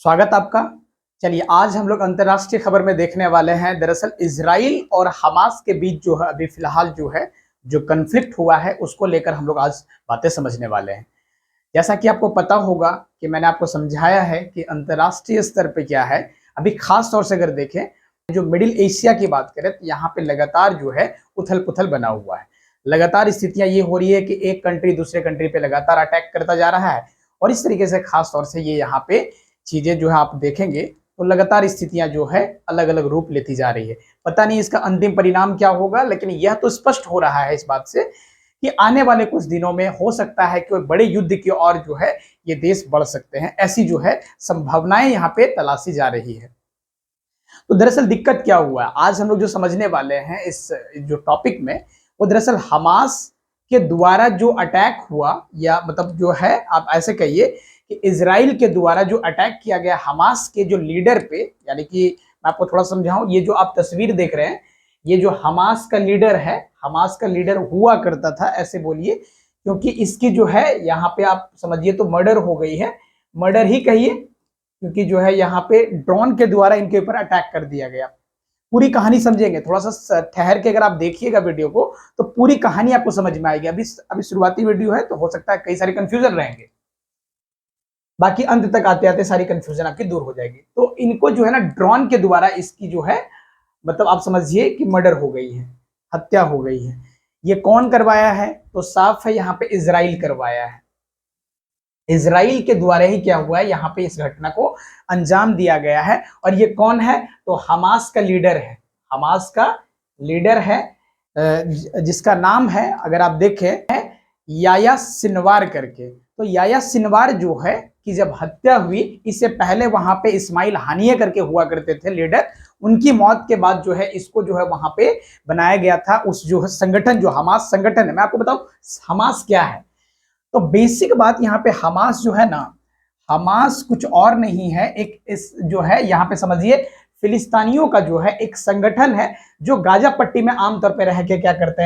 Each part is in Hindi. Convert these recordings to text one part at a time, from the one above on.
स्वागत आपका। चलिए आज हम लोग अंतर्राष्ट्रीय खबर में देखने वाले हैं। दरअसल इजराइल और हमास के बीच जो है अभी फिलहाल जो कन्फ्लिक्ट हुआ है उसको लेकर हम लोग आज बातें समझने वाले हैं। जैसा कि आपको पता होगा कि मैंने आपको समझाया है कि अंतर्राष्ट्रीय स्तर पे क्या है। अभी खास तौर से अगर देखें जो मिडिल एशिया की बात करें तो यहाँ पे लगातार जो है उथल पुथल बना हुआ है। लगातार स्थितियां ये हो रही है कि एक कंट्री दूसरे कंट्री पे लगातार अटैक करता जा रहा है और इस तरीके से खास तौर से ये यहाँ पे चीजें जो है आप देखेंगे तो लगातार स्थितियां जो है अलग अलग रूप लेती जा रही है। पता नहीं इसका अंतिम परिणाम क्या होगा, लेकिन यह तो स्पष्ट हो रहा है इस बात से कि आने वाले कुछ दिनों में हो सकता है कि बड़े युद्ध की ओर जो है ये देश बढ़ सकते हैं। ऐसी जो है संभावनाएं यहाँ पे तलाशी जा रही है। तो दरअसल दिक्कत क्या हुआ है आज हम लोग जो समझने वाले हैं इस जो टॉपिक में, वो दरअसल हमास के द्वारा जो अटैक हुआ, या मतलब जो है आप ऐसे कहिए कि इजराइल के द्वारा जो अटैक किया गया हमास के जो लीडर पे, यानी कि मैं आपको थोड़ा समझाऊं, ये जो आप तस्वीर देख रहे हैं ये जो हमास का लीडर है, हमास का लीडर हुआ करता था ऐसे बोलिए, क्योंकि इसकी जो है यहाँ पे आप समझिए तो मर्डर हो गई है, मर्डर ही कहिए, क्योंकि जो है यहाँ पे ड्रोन के द्वारा इनके ऊपर अटैक कर दिया गया। पूरी कहानी समझेंगे, थोड़ा सा ठहर के अगर आप देखिएगा वीडियो को तो पूरी कहानी आपको समझ में आएगी। अभी अभी शुरुआती वीडियो है तो हो सकता है कई सारे कंफ्यूजन रहेंगे, बाकी अंत तक आते आते सारी कंफ्यूजन आपकी दूर हो जाएगी। तो इनको जो है ना ड्रोन के द्वारा इसकी जो है मतलब आप समझिए कि मर्डर हो गई है, हत्या हो गई है। ये कौन करवाया है? तो साफ है यहाँ पे इजराइल करवाया है। इजराइल के द्वारा ही क्या हुआ है, यहाँ पे इस घटना को अंजाम दिया गया है। और ये कौन है? तो हमास का लीडर है, हमास का लीडर है जिसका नाम है अगर आप देखें याया सिनवार करके। तो याया सिनवार जो है कि जब हत्या हुई, इससे पहले वहां पे इस्माइल हानिये करके हुआ करते थे लीडर, उनकी मौत के बाद जो है इसको जो है वहां पे बनाया गया था उस जो है संगठन, जो हमास संगठन है। मैं आपको बताऊं हमास क्या है। तो बेसिक बात यहाँ पे हमास जो है ना, हमास कुछ और नहीं है, एक इस जो है यहाँ पे समझिए फिलिस्तीनियों का जो है एक संगठन है जो गाजा पट्टी में आमतौर पे रह के क्या करते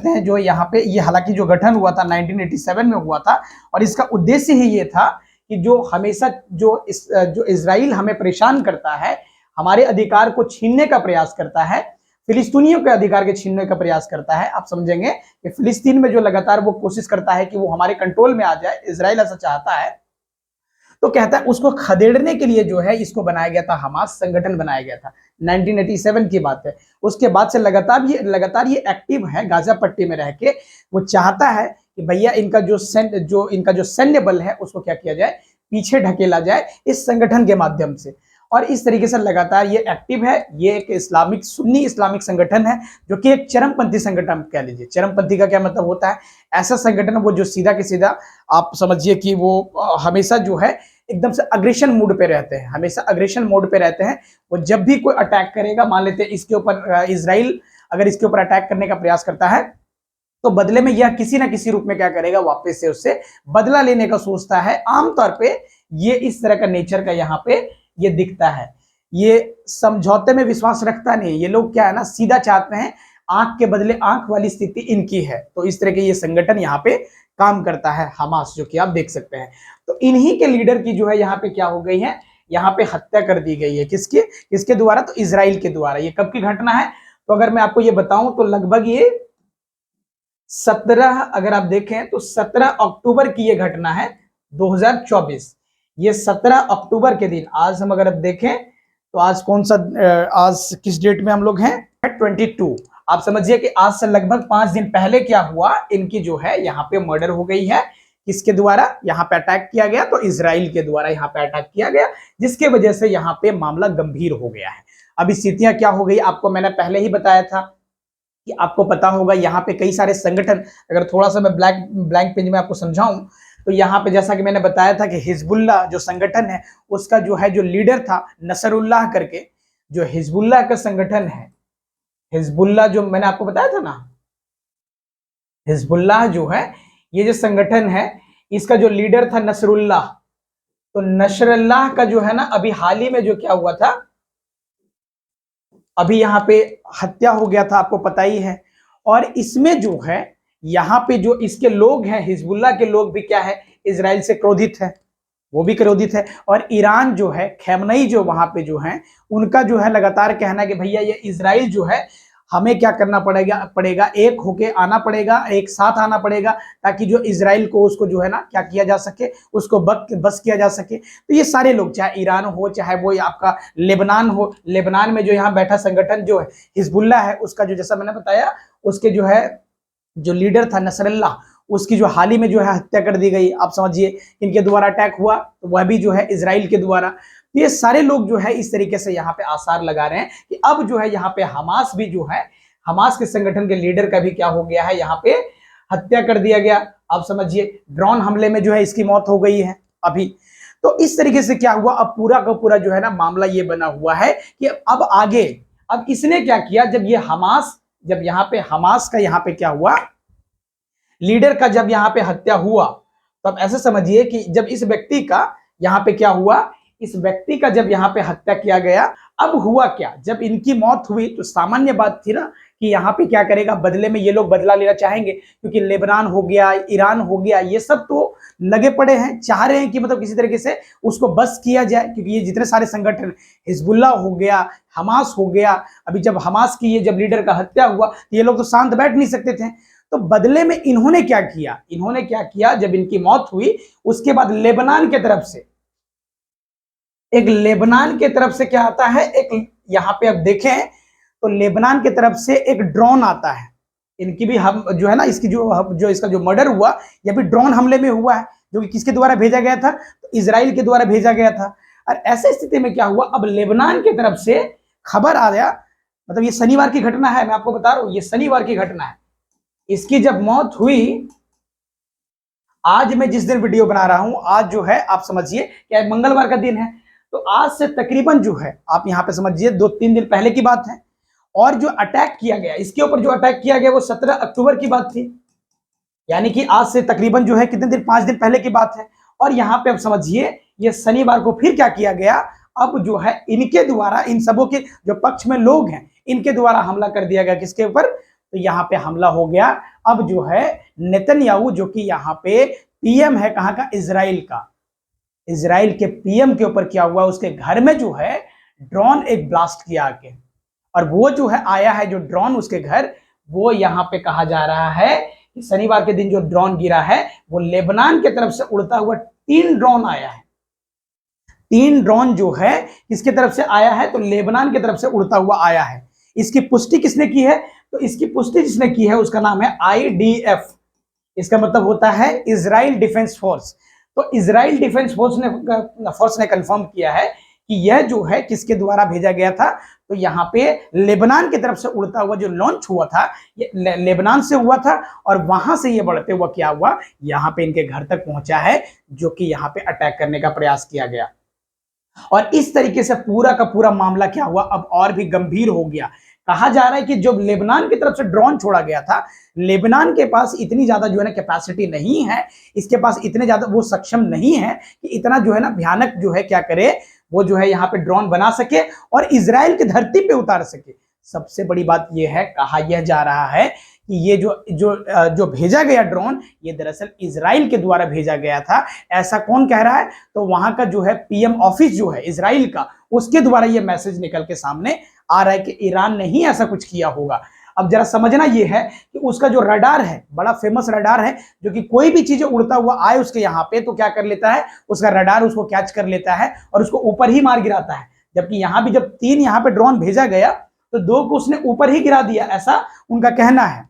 हैं जो यहाँ पे ये हालांकि जो गठन हुआ था 1987 में हुआ था, और इसका उद्देश्य ही ये था कि जो हमेशा जो इजराइल हमें परेशान करता है, हमारे अधिकार को छीनने का प्रयास करता है, फिलिस्तीनियों के अधिकार के छीनने का प्रयास करता है। आप समझेंगे कि फिलिस्तीन में जो लगातार वो कोशिश करता है कि वो हमारे कंट्रोल में आ जाए, इजराइल ऐसा चाहता है, तो कहता है उसको खदेड़ने के लिए जो है इसको बनाया गया था, हमास संगठन बनाया गया था। 1987 की बात है। उसके बाद से लगातार ये एक्टिव है गाजा पट्टी में रह के। वो चाहता है कि भैया इनका जो सैन्य बल है उसको क्या किया जाए, पीछे ढकेला जाए इस संगठन के माध्यम से। और इस तरीके से लगातार ये एक्टिव है। ये एक सुन्नी इस्लामिक संगठन है जो कि एक चरमपंथी संगठन कह लीजिए। चरमपंथी का क्या मतलब होता है? ऐसा संगठन वो जो सीधा के सीधा आप समझिए कि वो हमेशा जो है एकदम से अग्रेशन मोड पे रहते हैं, हमेशा अग्रेशन मोड पे रहते हैं। वो जब भी कोई अटैक करेगा, मान लेते हैं इसके ऊपर इजराइल अगर इसके ऊपर अटैक करने का प्रयास करता है, तो बदले में यह किसी ना किसी रूप में क्या करेगा, वापस से उससे बदला लेने का सोचता है। आमतौर पे ये इस तरह का नेचर का यहाँ पे ये दिखता है। ये समझौते में विश्वास रखता नहीं। ये लोग क्या है ना, सीधा चाहते हैं, आंख के बदले आंख वाली स्थिति इनकी है। तो इस तरह के ये संगठन यहाँ पे काम करता है हमास, जो कि आप देख सकते हैं। तो इन्हीं के लीडर की जो है यहाँ पे क्या हो गई है, यहाँ पे हत्या कर दी गई है। किसके द्वारा? तो इजराइल के द्वारा। ये कब की घटना है? तो अगर मैं आपको ये बताऊं तो लगभग ये 17, अगर आप देखें तो 17 अक्टूबर की ये घटना है 2024। ये 17 अक्टूबर के दिन, आज हम अगर अब देखें तो आज कौन सा, आज किस डेट में हम लोग हैं? 22। आप समझिए कि आज से लगभग 5 दिन पहले क्या हुआ, इनकी जो है यहाँ पे मर्डर हो गई है। किसके द्वारा यहाँ पे अटैक किया गया? तो इजराइल के द्वारा यहाँ पे अटैक किया गया, जिसके वजह से यहाँ पे मामला गंभीर हो गया है। अब स्थितियां क्या हो गई आपको मैंने पहले ही बताया था कि आपको पता होगा यहाँ पे कई सारे संगठन, अगर थोड़ा सा मैं ब्लैंक पेज में आपको समझाऊं तो यहाँ पे जैसा कि मैंने बताया था कि हिजबुल्लाह जो संगठन है उसका जो लीडर था नसरुल्लाह करके, जो हिजबुल्लाह का संगठन है, हिजबुल्लाह जो मैंने आपको बताया था ना, हिजबुल्लाह जो है ये जो संगठन है इसका जो लीडर था नसरुल्लाह। तो नसरुल्लाह का जो है ना अभी हाल ही में जो क्या हुआ था, अभी यहाँ पे हत्या हो गया था, आपको पता ही है। और इसमें जो है यहाँ पे जो इसके लोग हैं, हिजबुल्लाह के लोग भी क्या है, इजराइल से क्रोधित है। वो भी क्रोधित है। और ईरान जो है, खैमनई जो वहां पे जो है, उनका जो है लगातार कहना है कि भैया ये इजराइल जो है, हमें क्या करना पड़ेगा, एक होके आना पड़ेगा, एक साथ आना पड़ेगा, ताकि जो इजराइल को उसको जो है ना क्या किया जा सके, उसको बस किया जा सके। तो ये सारे लोग, चाहे ईरान हो, चाहे वो आपका लेबनान हो, लेबनान में जो यहाँ बैठा संगठन जो है हिजबुल्ला है, उसका जो, जैसा मैंने बताया, उसके जो है जो लीडर था नसरल्ला, उसकी जो हाल ही में जो है हत्या कर दी गई। आप समझिए, इनके द्वारा अटैक हुआ, तो वह भी जो है इजराइल के द्वारा। ये सारे लोग जो है इस तरीके से यहाँ पे आसार लगा रहे हैं कि अब जो है यहाँ पे हमास भी जो है, हमास के संगठन के लीडर का भी क्या हो गया है, यहाँ पे हत्या कर दिया गया। आप समझिए, ड्रोन हमले में जो है इसकी मौत हो गई है अभी। तो इस तरीके से क्या हुआ, अब पूरा का पूरा जो है ना मामला ये बना हुआ है कि अब आगे, अब इसने क्या किया, जब यहाँ पे हमास का यहाँ पे क्या हुआ, लीडर का जब यहाँ पे हत्या हुआ, तब ऐसे समझिए कि जब इस व्यक्ति का यहाँ पे क्या हुआ, इस व्यक्ति का जब यहाँ पे हत्या किया गया, अब हुआ क्या, जब इनकी मौत हुई तो सामान्य बात थी ना कि यहाँ पे क्या करेगा, बदले में ये लोग बदला लेना चाहेंगे, क्योंकि लेबनान हो गया, ईरान हो गया, ये सब तो लगे पड़े हैं, चाह रहे हैं कि मतलब किसी तरीके से उसको बस किया जाए, क्योंकि ये जितने सारे संगठन, हिजबुल्ला हो गया, हमास हो गया, अभी जब हमास की ये जब लीडर का हत्या हुआ तो ये लोग तो शांत बैठ नहीं सकते थे। तो बदले में इन्होंने क्या किया, जब इनकी मौत हुई उसके बाद लेबनान के तरफ से क्या आता है, एक यहाँ पे अब देखें तो लेबनान के तरफ से एक ड्रोन आता है। इनकी भी हम जो है ना, इसकी जो इसका जो मर्डर हुआ, यह भी ड्रोन हमले में हुआ है, जो कि किसके द्वारा भेजा गया था, तो इजराइल के द्वारा भेजा गया था। और ऐसे स्थिति में क्या हुआ, अब लेबनान की तरफ से खबर आ गया, मतलब ये शनिवार की घटना है, मैं आपको बता रहा हूं, ये शनिवार की घटना है। इसकी जब मौत हुई, आज मैं जिस दिन वीडियो बना रहा हूं, आज जो है आप समझिए क्या मंगलवार का दिन है, तो आज से तकरीबन जो है आप यहां पे समझिए 2-3 दिन पहले की बात है। और जो अटैक किया गया, इसके ऊपर जो अटैक किया गया वो 17 अक्टूबर की बात थी, यानी कि आज से तकरीबन जो है कितने दिन, 5 दिन पहले की बात है। और यहाँ पे अब समझिए ये शनिवार को फिर क्या किया गया, अब जो है इनके द्वारा, इन सबों के जो पक्ष में लोग हैं, इनके द्वारा हमला कर दिया गया, किसके ऊपर, तो यहाँ पे हमला हो गया। अब जो है नेतन्याहू, जो कि यहाँ पे पीएम है, कहाँ का, इजराइल का, इजराइल के पीएम के ऊपर क्या हुआ, उसके घर में जो है ड्रोन एक ब्लास्ट किया आके, और वो जो है आया है जो ड्रोन उसके घर, वो यहाँ पे कहा जा रहा है कि शनिवार के दिन जो ड्रोन गिरा है वो लेबनान की तरफ से उड़ता हुआ 3 ड्रोन आया है। 3 ड्रोन जो है किसकी तरफ से आया है, तो लेबनान की तरफ से उड़ता हुआ आया है। इसकी पुष्टि किसने की है, तो इसकी पुष्टि जिसने की है उसका नाम है IDF, इसका मतलब होता है इजराइल डिफेंस फोर्स। तो इजराइल डिफेंस फोर्स ने कंफर्म किया है कि यह जो है किसके द्वारा भेजा गया था, तो यहाँ पे लेबनान की तरफ से उड़ता हुआ जो लॉन्च हुआ था, ये लेबनान से हुआ था, और वहां से ये बढ़ते हुआ क्या हुआ, यहाँ पे इनके घर तक पहुंचा है, जो कि यहाँ पे अटैक करने का प्रयास किया गया। और इस तरीके से पूरा का पूरा मामला क्या हुआ, अब और भी गंभीर हो गया। कहा जा रहा है कि जो लेबनान की तरफ से ड्रोन छोड़ा गया था, लेबनान के पास इतनी ज्यादा जो है ना कैपेसिटी नहीं है, इसके पास इतने ज्यादा वो सक्षम नहीं है कि इतना जो है ना भयानक जो है क्या करे, वो जो है यहाँ पे ड्रोन बना सके और इजराइल की धरती पे उतार सके। सबसे बड़ी बात यह है, कहा यह जा रहा है कि ये जो भेजा गया ड्रोन, ये दरअसल इजराइल के द्वारा भेजा गया था। ऐसा कौन कह रहा है, तो वहां का जो है पीएम ऑफिस जो है इजराइल का, उसके द्वारा ये मैसेज निकल के सामने आ रहा है कि ईरान ने ही ऐसा कुछ किया होगा। अब जरा समझना ये है कि उसका जो रडार है, बड़ा फेमस रडार है, जो कि कोई भी चीजें उड़ता हुआ आए उसके यहाँ पे तो क्या कर लेता है, उसका रडार उसको कैच कर लेता है और उसको ऊपर ही मार गिराता है। जबकि यहाँ भी जब 3 यहाँ पे ड्रोन भेजा गया तो 2 को उसने ऊपर ही गिरा दिया, ऐसा उनका कहना है।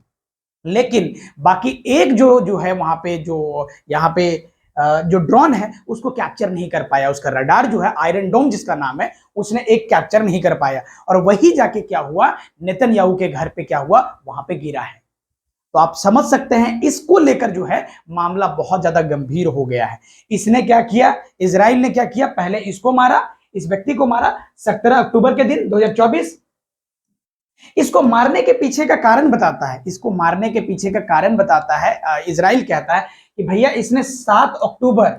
लेकिन बाकी एक जो है वहां पे जो यहाँ पे जो ड्रोन है उसको कैप्चर नहीं कर पाया, उसका रडार जो है आयरन डोम जिसका नाम है, उसने एक कैप्चर नहीं कर पाया, और वही जाके क्या हुआ, नेतन्याहू के घर पे क्या हुआ, वहां पे गिरा है। तो आप समझ सकते हैं इसको लेकर जो है मामला बहुत ज्यादा गंभीर हो गया है। इसने क्या किया, इजराइल ने क्या किया, पहले इसको मारा, इस व्यक्ति को मारा 17 अक्टूबर के दिन 2024। इसको मारने के पीछे का कारण बताता है, इसको मारने के पीछे का कारण बताता है, इजराइल कहता है कि भैया इसने 7 अक्टूबर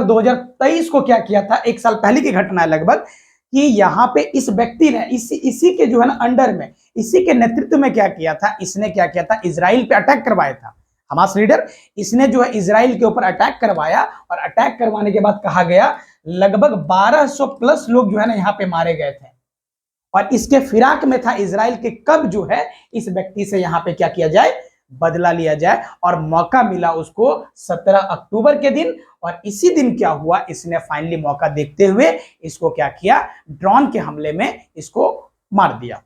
2023 को क्या किया था, 1 साल पहले की घटना है लगभग, कि यहाँ पे इस व्यक्ति ने इसी के जो है ना अंडर में, इसी के नेतृत्व में क्या किया था, इसने क्या किया था, इजराइल पे अटैक करवाया था, हमास लीडर, इसने जो है इजराइल के ऊपर अटैक करवाया और अटैक करवाने के बाद कहा गया लगभग 1200 प्लस लोग जो है ना यहाँ पे मारे गए थे। और इसके फिराक में था इजराइल के कब जो है इस व्यक्ति से यहाँ पे क्या किया जाए, बदला लिया जाए। और मौका मिला उसको 17 अक्टूबर के दिन, और इसी दिन क्या हुआ, इसने फाइनली मौका देखते हुए इसको क्या किया, ड्रोन के हमले में इसको मार दिया।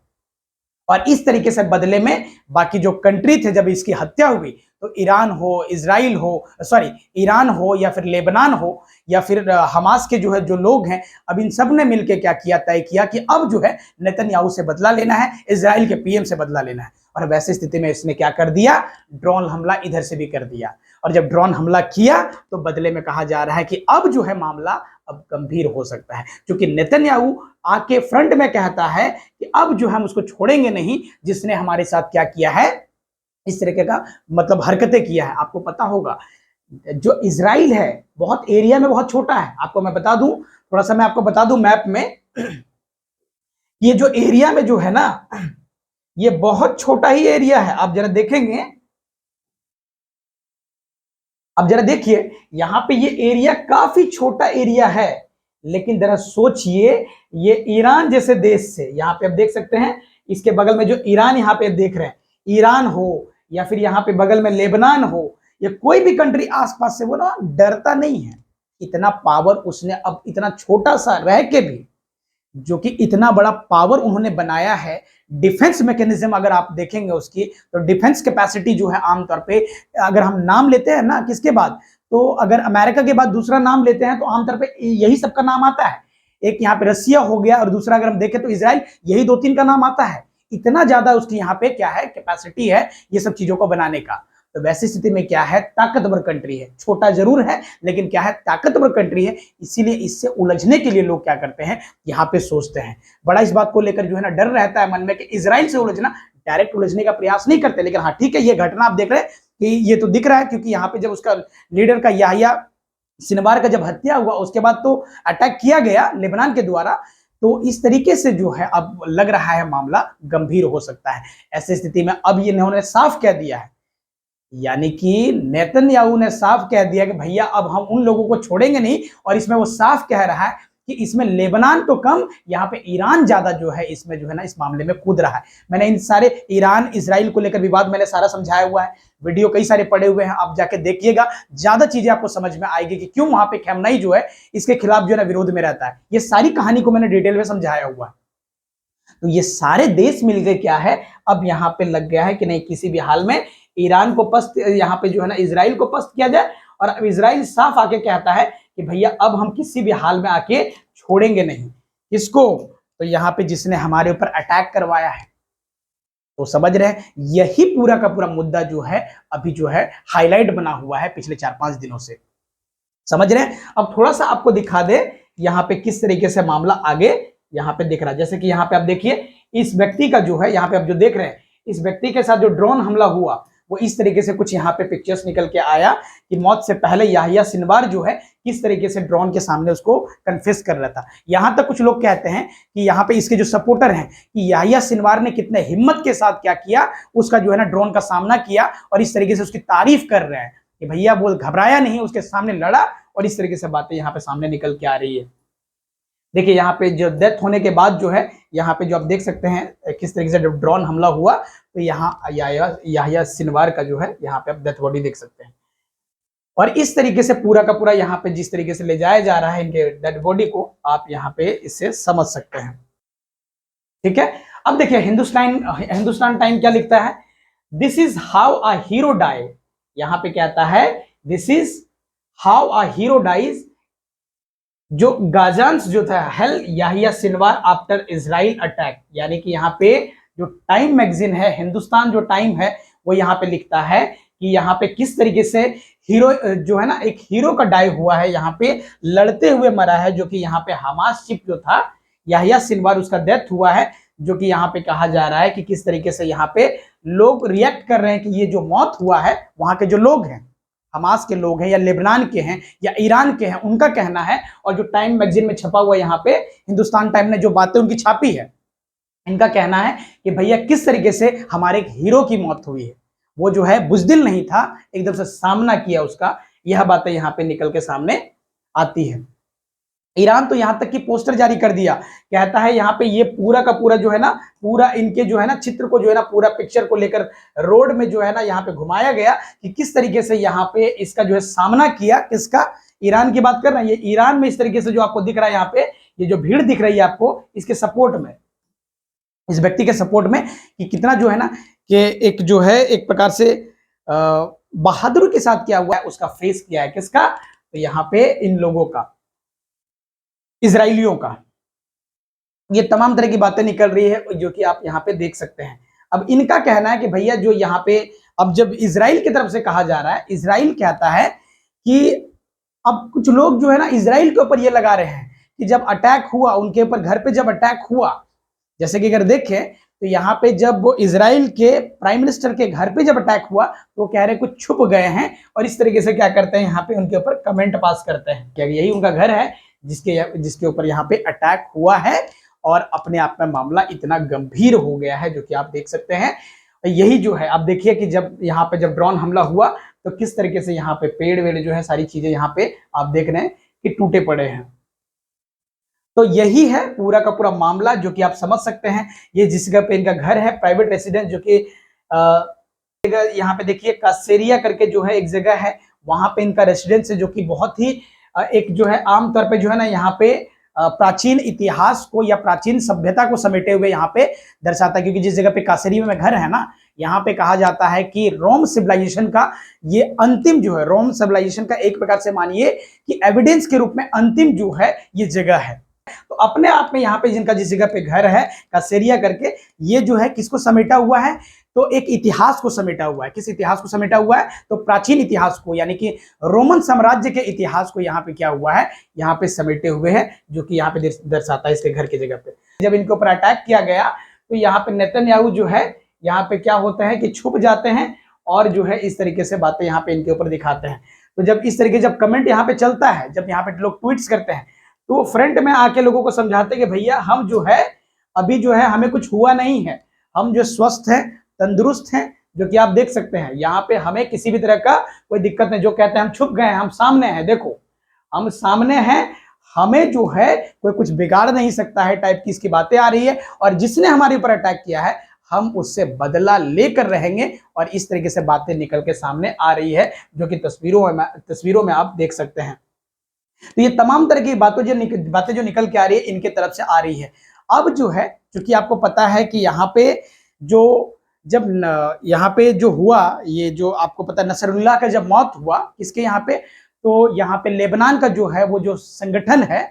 और इस तरीके से बदले में बाकी जो कंट्री थे, जब इसकी हत्या हुई तो ईरान हो, इजराइल हो, सॉरी ईरान हो या फिर लेबनान हो या फिर हमास के जो है जो लोग हैं, अब इन सब ने मिलकर क्या किया, तय किया कि अब जो है नेतन्याहू से बदला लेना है, इजराइल के पीएम से बदला लेना है। और वैसी स्थिति में इसने क्या कर दिया, ड्रोन हमला इधर से भी कर दिया। और जब ड्रोन हमला किया तो बदले में कहा जा रहा है कि अब जो है मामला अब गंभीर हो सकता है, क्योंकि नेतन्याहू आके फ्रंट में कहता है कि अब जो हम उसको छोड़ेंगे नहीं जिसने हमारे साथ क्या किया है, इस तरीके का मतलब हरकतें किया है। आपको पता होगा जो इजराइल है बहुत एरिया में बहुत छोटा है। आपको मैं बता दूं, थोड़ा सा मैं आपको बता दूं मैप में, ये जो एरिया में जो है ना, ये बहुत छोटा ही एरिया है। आप जरा देखेंगे, अब जरा देखिए यहां पे ये एरिया काफी छोटा एरिया है, लेकिन जरा सोचिए ये ईरान जैसे देश से, यहां पे आप देख सकते हैं इसके बगल में जो ईरान यहां पे देख रहे हैं, ईरान हो या फिर यहाँ पे बगल में लेबनान हो या कोई भी कंट्री आसपास से, वो ना डरता नहीं है। इतना पावर उसने, अब इतना छोटा सा रह के भी जो कि इतना बड़ा पावर उन्होंने बनाया है। डिफेंस मैकेनिज्म अगर आप देखेंगे उसकी, तो डिफेंस कैपेसिटी जो है आमतौर पे, अगर हम नाम लेते हैं ना किसके बाद, तो अगर अमेरिका के बाद दूसरा नाम लेते हैं तो आमतौर पे यही सबका नाम आता है। एक यहाँ पे रसिया हो गया और दूसरा अगर हम देखें तो इजराइल, यही 2-3 का नाम आता है। इतना ज्यादा उसकी यहाँ पे क्या है, कैपेसिटी है ये सब चीजों को बनाने का। तो वैसी स्थिति में क्या है, ताकतवर कंट्री है, छोटा जरूर है लेकिन क्या है, ताकतवर कंट्री है। इसीलिए इससे उलझने के लिए लोग क्या करते हैं, यहाँ पे सोचते हैं, बड़ा इस बात को लेकर जो है ना डर रहता है मन में कि इजराइल से उलझना, डायरेक्ट उलझने का प्रयास नहीं करते। लेकिन हाँ ठीक है, ये घटना आप देख रहे हैं कि ये तो दिख रहा है, क्योंकि यहाँ पे जब उसका लीडर का याहिया सिनवार का जब हत्या हुआ उसके बाद तो अटैक किया गया लेबनान के द्वारा। तो इस तरीके से जो है अब लग रहा है मामला गंभीर हो सकता है। ऐसी स्थिति में अब ये इन्होंने साफ कह दिया है, यानी कि नेतन्याहू ने साफ कह दिया कि भैया अब हम उन लोगों को छोड़ेंगे नहीं। और इसमें वो साफ कह रहा है कि इसमें लेबनान तो कम, यहाँ पे ईरान ज्यादा जो है इसमें जो है ना इस मामले में कूद रहा है। मैंने इन सारे ईरान इजराइल को लेकर विवाद मैंने सारा समझाया हुआ है, वीडियो कई सारे पड़े हुए हैं, आप जाके देखिएगा, ज्यादा चीजें आपको समझ में आएगी कि क्यों वहां पे खamenei जो है इसके खिलाफ जो है ना विरोध में रहता है। ये सारी कहानी को मैंने डिटेल में समझाया हुआ है। तो ये सारे देश मिलकर क्या है, अब यहाँ पे लग गया है कि नहीं, किसी भी हाल में ईरान को पस्त, यहाँ पे जो है ना इजराइल को पस्त किया जाए। और अब इजराइल साफ आके कहता है कि भैया अब हम किसी भी हाल में आके छोड़ेंगे नहीं किसको, तो यहाँ पे जिसने हमारे ऊपर अटैक करवाया है। तो समझ रहे हैं, यही पूरा का पूरा मुद्दा जो है अभी जो है हाईलाइट बना हुआ है पिछले 4-5 दिनों से, समझ रहे हैं। अब थोड़ा सा आपको दिखा दे यहाँ पे किस तरीके से मामला आगे यहाँ पे दिख रहा है। जैसे कि यहाँ पे आप देखिए इस व्यक्ति का जो है, यहाँ पे आप जो देख रहे हैं, इस व्यक्ति के साथ जो ड्रोन हमला हुआ वो इस तरीके से कुछ यहाँ पे पिक्चर्स निकल के आया कि मौत से पहले याहिया सिनवार जो है किस तरीके से ड्रोन के सामने उसको कन्फेस कर रहा था। यहाँ तक कुछ लोग कहते हैं कि यहाँ पे इसके जो सपोर्टर हैं कि याहिया सिनवार ने कितने हिम्मत के साथ क्या किया, उसका जो है ना ड्रोन का सामना किया, और इस तरीके से उसकी तारीफ कर रहे हैं कि भैया वो घबराया नहीं, उसके सामने लड़ा। और इस तरीके से बातें यहाँ पे सामने निकल के आ रही है। देखिए यहाँ पे जो डेथ होने के बाद जो है, यहाँ पे जो आप देख सकते हैं किस तरीके से जब ड्रोन हमला हुआ तो यहाँ याहिया सिनवार का जो है यहाँ पे आप डेथ बॉडी देख सकते हैं। और इस तरीके से पूरा का पूरा यहाँ पे जिस तरीके से ले जाया जा रहा है इनके डेड बॉडी को, आप यहाँ पे इससे समझ सकते हैं। ठीक है, अब देखिए हिंदुस्तान टाइम क्या लिखता है, this is how a hero die. यहाँ पे कहता है this is how a hero dies, जो गाजांस जो था हेल Yahya Sinwar after Israel attack. यानी कि यहाँ पे जो टाइम मैगजीन है, हिंदुस्तान जो टाइम है, वो यहाँ पे लिखता है कि यहाँ पे किस तरीके से हीरो जो है ना, एक हीरो का डाई हुआ है, यहाँ पे लड़ते हुए मरा है, जो कि यहाँ पे हमास चीफ जो था याहिया सिनवार, उसका डेथ हुआ है। जो कि यहाँ पे कहा जा रहा है कि किस तरीके से यहाँ पे लोग रिएक्ट कर रहे हैं कि ये जो मौत हुआ है, वहां के जो लोग हैं, हमास के लोग हैं या लेबनान के हैं या ईरान के हैं, उनका कहना है। और जो टाइम मैगजीन में छपा हुआ यहाँ पे हिंदुस्तान टाइम ने जो बातें उनकी छापी है, इनका कहना है कि भैया किस तरीके से हमारे एक हीरो की मौत हुई है। वो जो है बुजदिल नहीं था, एकदम से सामना किया उसका। यह बातें यहाँ पे निकल के सामने आती है। ईरान तो यहां तक कि पोस्टर जारी कर दिया, कहता है यहाँ पे ये पूरा का पूरा जो है ना, पूरा इनके जो है ना चित्र को जो है ना, पूरा पिक्चर को लेकर रोड में जो है ना यहाँ पे घुमाया गया कि किस तरीके से यहाँ पे इसका जो है सामना किया। किसका? ईरान की बात कर रहे हैं। ये ईरान में इस तरीके से जो आपको दिख रहा है यहाँ पे, ये जो भीड़ दिख रही है आपको, इसके सपोर्ट में, इस व्यक्ति के सपोर्ट में, कि कितना जो है ना कि एक जो है एक प्रकार से बहादुरी के साथ किया हुआ है, उसका फेस किया है। किसका? तो यहाँ पे इन लोगों का, इजराइलियों का। ये तमाम तरह की बातें निकल रही है जो कि आप यहाँ पे देख सकते हैं। अब इनका कहना है कि भैया जो यहाँ पे, अब जब इजराइल की तरफ से कहा जा रहा है, इजराइल कहता है कि अब कुछ लोग जो है ना इजराइल के ऊपर ये लगा रहे हैं कि जब अटैक हुआ उनके ऊपर, घर पे जब अटैक हुआ, जैसे कि अगर देखें तो यहाँ पे जब वो इजराइल के प्राइम मिनिस्टर के घर पे जब अटैक हुआ तो कह रहे कुछ छुप गए हैं, और इस तरीके से क्या करते हैं यहाँ पे उनके ऊपर कमेंट पास करते हैं। क्या यही उनका घर है जिसके ऊपर यहाँ पे अटैक हुआ है? और अपने आप में मामला इतना गंभीर हो गया है जो कि आप देख सकते हैं। यही जो है आप देखिए कि जब यहाँ पे जब ड्रोन हमला हुआ तो किस तरीके से यहाँ पे पेड़ वेड़ जो है, सारी चीजें यहाँ पे आप देख रहे हैं कि टूटे पड़े हैं। तो यही है पूरा का पूरा मामला जो कि आप समझ सकते हैं। ये जिस जगह पे इनका घर है, प्राइवेट रेसिडेंस, जो कि यहाँ पे देखिए कासेरिया करके जो है एक जगह है, वहां पे इनका रेसिडेंस है, जो कि बहुत ही एक जो है आमतौर पे जो है ना यहाँ पे प्राचीन इतिहास को या प्राचीन सभ्यता को समेटे हुए यहाँ पे दर्शाता है। क्योंकि जिस जगह पे कासेरिया में घर है ना, यहाँ पे कहा जाता है कि रोम सिविलाइजेशन का ये अंतिम जो है, रोम सिविलाइजेशन का एक प्रकार से मानिए कि एविडेंस के रूप में अंतिम जो है ये जगह है। तो अपने आप में यहाँ पे जिनका जिस जगह पे घर है कासेरिया करके, ये जो है किसको समेटा हुआ है? तो एक इतिहास को समेटा हुआ है। किस इतिहास को समेटा हुआ है? तो प्राचीन इतिहास को, यानी कि रोमन साम्राज्य के इतिहास को यहाँ पे क्या हुआ है, यहाँ पे समेटे हुए है, जो कि यहाँ पे दर्शाता है इसके घर की जगह पे। जब इनके ऊपर अटैक किया गया तो यहाँ पे नेतन्याहू जो है यहाँ पे क्या होता है कि छुप जाते हैं और जो है इस तरीके से बातें यहाँ पे इनके ऊपर दिखाते हैं। तो जब इस तरीके जब कमेंट यहाँ पे चलता है, जब यहाँ पे लोग ट्वीट्स करते हैं, तो वो फ्रंट में आके लोगों को समझाते हैं कि भैया हम जो है अभी जो है हमें कुछ हुआ नहीं है, हम जो स्वस्थ हैं, तंदुरुस्त हैं, जो कि आप देख सकते हैं यहाँ पे हमें किसी भी तरह का कोई दिक्कत नहीं। जो कहते हैं हम छुप गए हैं, हम सामने हैं, देखो हम सामने हैं, हमें जो है कोई कुछ बिगाड़ नहीं सकता है, टाइप की इसकी बातें आ रही है। और जिसने हमारे ऊपर अटैक किया है हम उससे बदला लेकर रहेंगे, और इस तरीके से बातें निकल के सामने आ रही है, जो कि तस्वीरों में आप देख सकते हैं। तो ये तमाम तरह की बातें जो निकल के आ रही है इनके तरफ से आ रही है। अब जो है, क्योंकि आपको पता है कि यहाँ पे जो जब यहाँ पे जो हुआ, ये जो आपको पता है नसरुल्लाह का जब मौत हुआ किसके यहाँ पे, तो यहाँ पे लेबनान का जो है वो जो संगठन है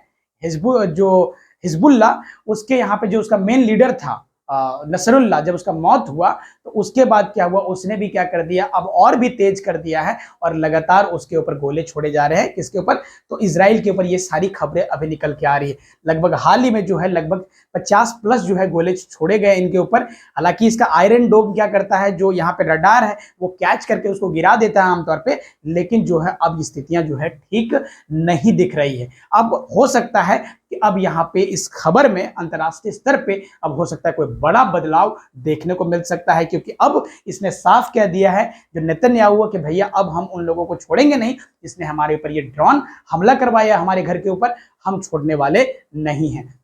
हिजबुल्लाह, उसके यहाँ पे जो उसका मेन लीडर था नसरुल्लाह, जब उसका मौत हुआ तो उसके बाद क्या हुआ, उसने भी क्या कर दिया, अब और भी तेज कर दिया है, और लगातार उसके ऊपर गोले छोड़े जा रहे हैं। किसके ऊपर? तो इजराइल के ऊपर। ये सारी खबरें अभी निकल के आ रही है। लगभग हाल ही में जो है लगभग 50+ जो है गोले छोड़े गए इनके ऊपर। हालांकि इसका आयरन डोम क्या करता है, जो यहाँ पे रडार है वो कैच करके उसको गिरा देता है आमतौर पर, लेकिन जो है अब स्थितियां जो है ठीक नहीं दिख रही है। अब हो सकता है कि अब यहाँ पे इस खबर में अंतर्राष्ट्रीय स्तर पे अब हो सकता है कोई बड़ा बदलाव देखने को मिल सकता है, क्योंकि अब इसने साफ कह दिया है जो नेतन्याहू कि भैया अब हम उन लोगों को छोड़ेंगे नहीं, इसने हमारे ऊपर ये ड्रोन हमला करवाया हमारे घर के ऊपर, हम छोड़ने वाले नहीं हैं।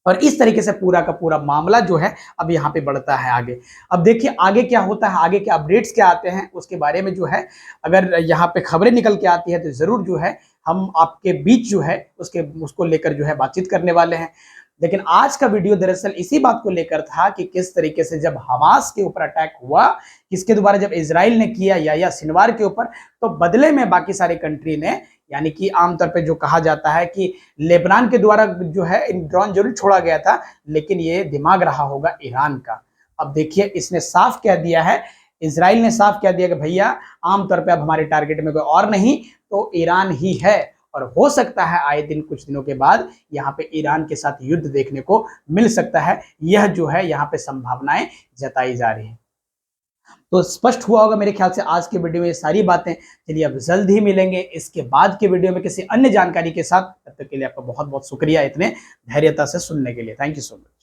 और इस तरीके से पूरा का पूरा मामला जो है अब यहाँ पे बढ़ता है आगे। अब देखिए आगे क्या होता है, आगे के अपडेट्स क्या आते हैं उसके बारे में जो है अगर यहाँ पे खबरें निकल के आती है तो जरूर जो है हम आपके बीच जो है उसको लेकर जो है बातचीत करने वाले हैं। लेकिन आज का वीडियो दरअसल इसी बात को लेकर था कि किस तरीके से जब हमास के ऊपर अटैक हुआ, किसके द्वारा, जब इजराइल ने किया या सिनवार के ऊपर, तो बदले में बाकी सारे कंट्री ने, यानी कि आमतौर पे जो कहा जाता है कि लेबनान के द्वारा जो है ड्रोन जरूर छोड़ा गया था, लेकिन ये दिमाग रहा होगा ईरान का। अब देखिए इसने साफ कह दिया है, इजराइल ने साफ कह दिया कि भैया आमतौर पे अब हमारे टारगेट में कोई और नहीं तो ईरान ही है। और हो सकता है आए दिन कुछ दिनों के बाद यहाँ पे ईरान के साथ युद्ध देखने को मिल सकता है। यह जो है यहाँ पे संभावनाएं जताई जा रही है। तो स्पष्ट हुआ होगा मेरे ख्याल से आज के वीडियो में ये सारी बातें। चलिए अब जल्द ही मिलेंगे इसके बाद के वीडियो में किसी अन्य जानकारी के साथ। तब तक के लिए आपका बहुत बहुत शुक्रिया इतने धैर्यता से सुनने के लिए। Thank you so much.